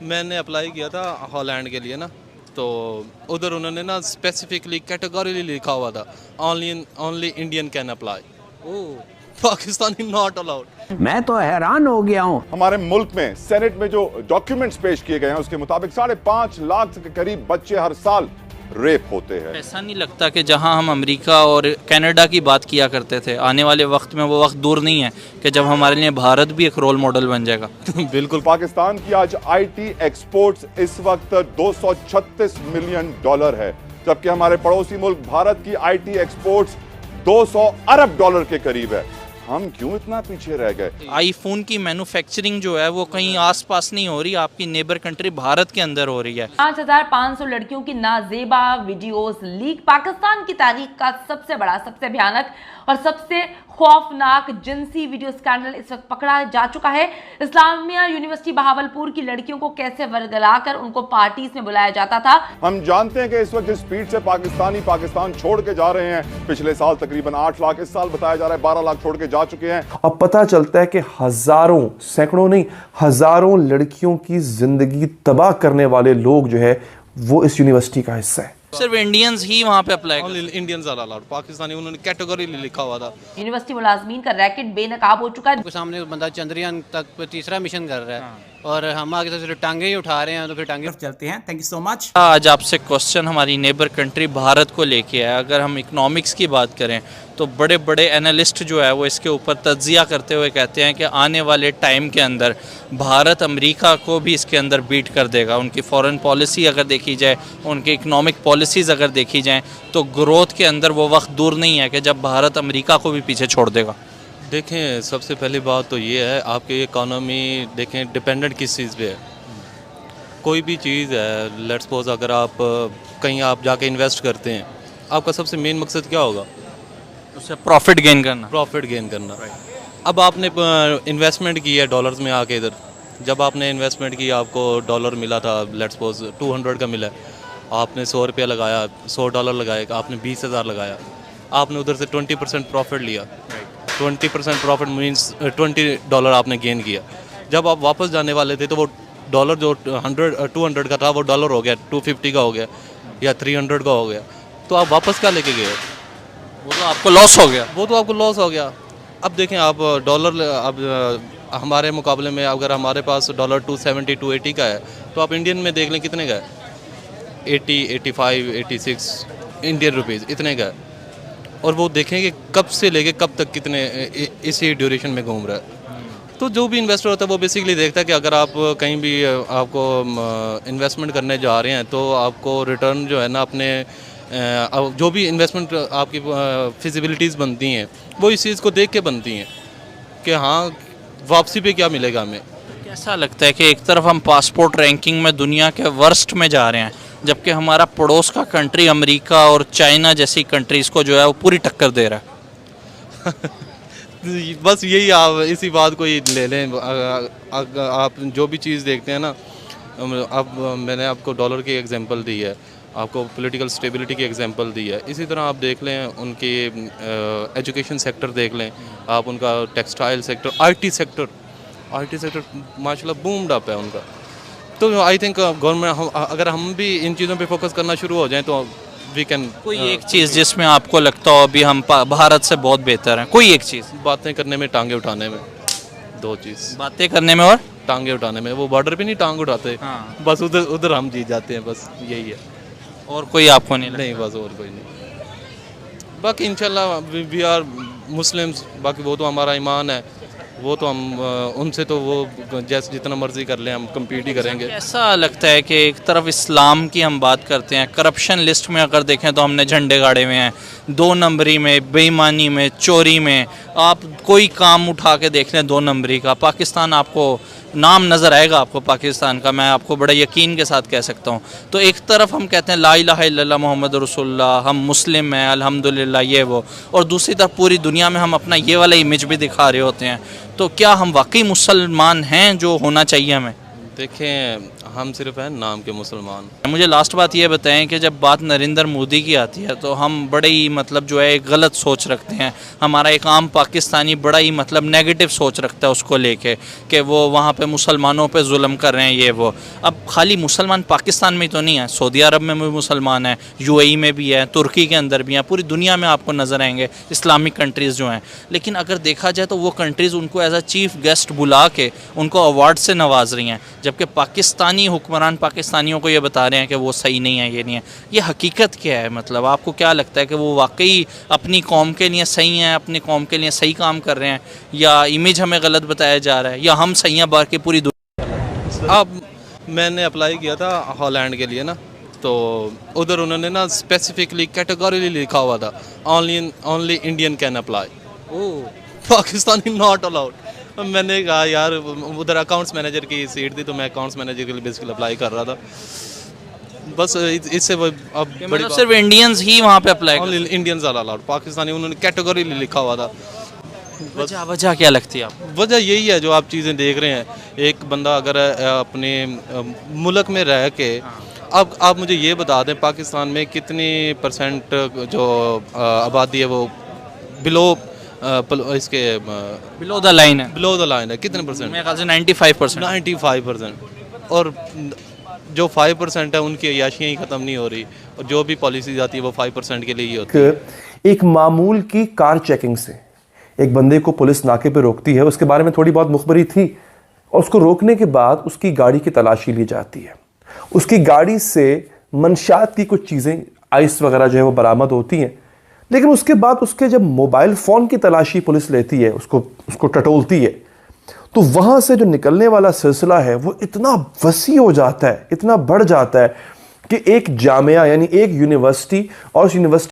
मैंने अप्लाई किया था हॉलैंड के लिए ना, तो उधर उन्होंने ना स्पेसिफिकली कैटेगोरी लिखा हुआ था, only Indian can apply. Pakistani not allowed. मैं तो हैरान हो गया हूँ। हमारे मुल्क में सेनेट में जो डॉक्यूमेंट्स पेश किए गए हैं उसके मुताबिक 5.5 लाख के करीब बच्चे हर साल रेप होते हैं। ऐसा नहीं लगता कि जहां हम अमेरिका और कनाडा की बात किया करते थे, आने वाले वक्त में वो वक्त दूर नहीं है कि जब हमारे लिए भारत भी एक रोल मॉडल बन जाएगा। बिल्कुल। पाकिस्तान की आज आईटी एक्सपोर्ट्स इस वक्त $236 मिलियन है, जबकि हमारे पड़ोसी मुल्क भारत की आईटी एक्सपोर्ट्स $200 अरब के करीब है। हम क्यों इतना पीछे रह गए? आईफोन की मैन्युफैक्चरिंग जो है वो कहीं आसपास नहीं हो रही, आपकी नेबर कंट्री भारत के अंदर हो रही है। 5,500 लड़कियों की नाजेबा वीडियोस लीक। पाकिस्तान की तारीख का सबसे बड़ा, सबसे भयानक और सबसे खौफनाक जिनसी वीडियो स्कैंडल इस वक्त पकड़ा जा चुका है। इस्लामिया यूनिवर्सिटी बहावलपुर की लड़कियों को कैसे वर्गलाकर उनको पार्टीज में बुलाया जाता था। हम जानते हैं कि इस वक्त जिस स्पीड से पाकिस्तान छोड़ के जा रहे हैं, पिछले साल तकरीबन 8 लाख, इस साल बताया जा रहा है 12 लाख छोड़ के जा चुके हैं। अब पता चलता है कि हजारों, सैकड़ों नहीं, हजारों लड़कियों की जिंदगी तबाह करने वाले लोग जो है वो इस यूनिवर्सिटी का हिस्सा है। सिर्फ इंडियंस ही वहाँ पे apply only Indians are allowed. Pakistani उन्होंने कैटेगरी लिखा हुआ था। यूनिवर्सिटी मुलाजमीन का रैकेट बेनकाब हो चुका है। सामने बंदा चंद्रयान तक तीसरा मिशन कर रहा है और हम आगे से टांगे ही उठा रहे हैं, तो फिर टांगे चलते हैं। Thank you so much. आज आपसे क्वेश्चन हमारी नेबर कंट्री भारत को लेके है। अगर हम इकोनॉमिक्स की बात करें तो बड़े बड़े एनालिस्ट जो है वो इसके ऊपर तज्जिया करते हुए कहते हैं कि आने वाले टाइम के अंदर भारत अमेरिका को भी इसके अंदर बीट कर देगा। उनकी फॉरेन पॉलिसी अगर देखी जाए, उनकी इकोनॉमिक पॉलिसीज़ अगर देखी जाएँ तो ग्रोथ के अंदर वो वक्त दूर नहीं है कि जब भारत अमेरिका को भी पीछे छोड़ देगा। देखें, सबसे पहली बात तो ये है, आपकी इकोनॉमी देखें डिपेंडेंट किस चीज़ पे है। कोई भी चीज़ है, लेट्स सपोज अगर आप कहीं आप जाके इन्वेस्ट करते हैं, आपका सबसे मेन मकसद क्या होगा? उससे प्रॉफिट गेन करना। प्रॉफिट गेन करना। अब आपने इन्वेस्टमेंट की है डॉलर्स में आके इधर, जब आपने इन्वेस्टमेंट की, आपको डॉलर मिला था, लेट्स सपोज 200 का मिला, आपने $100 लगाया, $100 लगाए, आपने 20,000 लगाया, आपने उधर से 20% प्रॉफिट लिया। 20% प्रॉफिट मीन्स $20 आपने गेन किया। जब आप वापस जाने वाले थे तो वो डॉलर जो 200 का था वो डॉलर हो गया 250 का हो गया या 300 का हो गया, तो आप वापस क्या लेके गए? वो तो आपको लॉस हो गया। वो तो आपको लॉस हो गया। अब देखें, आप डॉलर, अब हमारे मुकाबले में अगर हमारे पास डॉलर 270 280 का है, तो आप इंडियन में देख लें कितने का है? 80 85 86 इंडियन रुपीज़ इतने का है। और वो देखेंगे कब से लेके कब तक कितने इसी ड्यूरेशन में घूम रहा है। तो जो भी इन्वेस्टर होता है वो बेसिकली देखता है कि अगर आप कहीं भी आपको इन्वेस्टमेंट करने जा रहे हैं तो आपको रिटर्न जो है ना अपने जो भी इन्वेस्टमेंट आपकी फिजिबिलिटीज़ बनती हैं वो इस चीज़ को देख के बनती हैं कि हाँ वापसी पे क्या मिलेगा हमें। कैसा लगता है कि एक तरफ हम पासपोर्ट रैंकिंग में दुनिया के वर्स्ट में जा रहे हैं, जबकि हमारा पड़ोस का कंट्री अमेरिका और चाइना जैसी कंट्रीज़ को जो है वो पूरी टक्कर दे रहा है। बस यही, आप इसी बात को ही ले लें। आप जो भी चीज़ देखते हैं ना, अब मैंने आपको डॉलर की एग्जांपल दी है, आपको पॉलिटिकल स्टेबिलिटी की एग्जांपल दी है, इसी तरह आप देख लें उनकी एजुकेशन सेक्टर देख लें, आप उनका टेक्सटाइल सेक्टर, आईटी सेक्टर माशाल्लाह बूम्ड अप है उनका। तो आई थिंक गवर्नमेंट, अगर हम भी इन चीज़ों पे फोकस करना शुरू हो जाएं तो वी कैन। कोई एक चीज़ जिसमें आपको लगता हो अभी हम भारत से बहुत बेहतर हैं, कोई एक चीज़? बातें करने में, टांगे उठाने में, 2 चीज़। बातें करने में और टांगे उठाने में। वो बॉर्डर पे नहीं टांग उठाते, हाँ। बस उधर हम जीत जाते हैं, बस यही है। और कोई आपको नहीं लगता? नहीं, बस और कोई नहीं। बाकी इंशाल्लाह वी आर मुस्लिम्स, बाकी वो तो हमारा ईमान है, वो तो हम उनसे तो वो जैसे जितना मर्जी कर लें हम कम्पीट ही करेंगे। ऐसा लगता है कि एक तरफ इस्लाम की हम बात करते हैं, करप्शन लिस्ट में अगर देखें तो हमने झंडे गाड़े हुए हैं, 2 नंबरी में, बेईमानी में, चोरी में। आप कोई काम उठा के देख लें 2 नंबरी का, पाकिस्तान आपको नाम नज़र आएगा आपको पाकिस्तान का, मैं आपको बड़े यकीन के साथ कह सकता हूँ। तो एक तरफ हम कहते हैं ला इलाहा इल्लल्लाह मोहम्मद रसूलुल्लाह, हम मुस्लिम हैं अल्हम्दुलिल्लाह ये वो, और दूसरी तरफ पूरी दुनिया में हम अपना ये वाला इमेज भी दिखा रहे होते हैं। तो क्या हम वाकई मुसलमान हैं जो होना चाहिए हमें? देखें, हम सिर्फ हैं नाम के मुसलमान। मुझे लास्ट बात ये बताएं कि जब बात नरेंद्र मोदी की आती है तो हम बड़े ही मतलब जो है एक गलत सोच रखते हैं। हमारा एक आम पाकिस्तानी बड़ा ही मतलब नेगेटिव सोच रखता है उसको लेके कि वो वहाँ पे मुसलमानों पे जुल्म कर रहे हैं ये वो। अब खाली मुसलमान पाकिस्तान में तो नहीं है, सऊदी अरब में भी मुसलमान हैं, यूएई में भी है, तुर्की के अंदर भी हैं, पूरी दुनिया में आपको नज़र आएंगे इस्लामिक कंट्रीज़ जो हैं। लेकिन अगर देखा जाए तो वो कंट्रीज़ उनको एज अ चीफ गेस्ट बुला के उनको अवार्ड से नवाज रही हैं, जबकि पाकिस्तानी हुक्मरान पाकिस्तानियों को ये बता रहे हैं कि वो सही नहीं है, ये नहीं है। ये हकीकत क्या है? मतलब आपको क्या लगता है कि वो वाकई अपनी कौम के लिए सही हैं, अपनी कौम के लिए सही काम कर रहे हैं, या इमेज हमें गलत बताया जा रहा है, या हम सही हैं बाकी पूरी दुनिया? अब मैंने अप्लाई किया था हॉलैंड के लिए ना, तो उधर उन्होंने ना स्पेसिफिकली कैटेगोरी लिखा हुआ था only Indian can apply, Pakistani not allowed. मैंने कहा यार, उधर अकाउंट्स मैनेजर की सीट थी तो मैं अकाउंट्स मैनेजर के लिए बेसिकली अप्लाई कर रहा था। बस इससे अब मतलब सिर्फ इंडियंस ही वहाँ पे apply? Only Indians are allowed, Pakistani उन्होंने कैटेगरी लिखा हुआ था। वजह क्या लगती है आपको? वजह यही है जो आप चीज़ें देख रहे हैं। एक बंदा अगर अपने मुल्क में रह के, अब आप मुझे ये बता दें पाकिस्तान में कितनी परसेंट जो आबादी है वो बिलो इसके बिलो द लाइन है? बिलो द लाइन है, कितने परसेंट? मेरे ख्याल से 95%। 95%। और जो 5% है उनकी अयाशियाँ ही ख़त्म नहीं हो रही, और जो भी पॉलिसीज आती है वो 5% के लिए ही होती है। एक मामूल की कार चेकिंग से एक बंदे को पुलिस नाके पे रोकती है, उसके बारे में थोड़ी बहुत मुखबरी थी, और उसको रोकने के बाद उसकी गाड़ी की तलाशी ली जाती है। उसकी गाड़ी से मंशात की कुछ चीज़ें, आइस वगैरह जो है वो बरामद होती हैं, लेकिन उसके बाद उसके जब मोबाइल फ़ोन की तलाशी पुलिस लेती है, उसको टटोलती है, तो वहाँ से जो निकलने वाला सिलसिला है वो इतना वसी हो जाता है, इतना बढ़ जाता है कि एक जामिया यानी एक यूनिवर्सिटी और उस यूनिवर्सिटी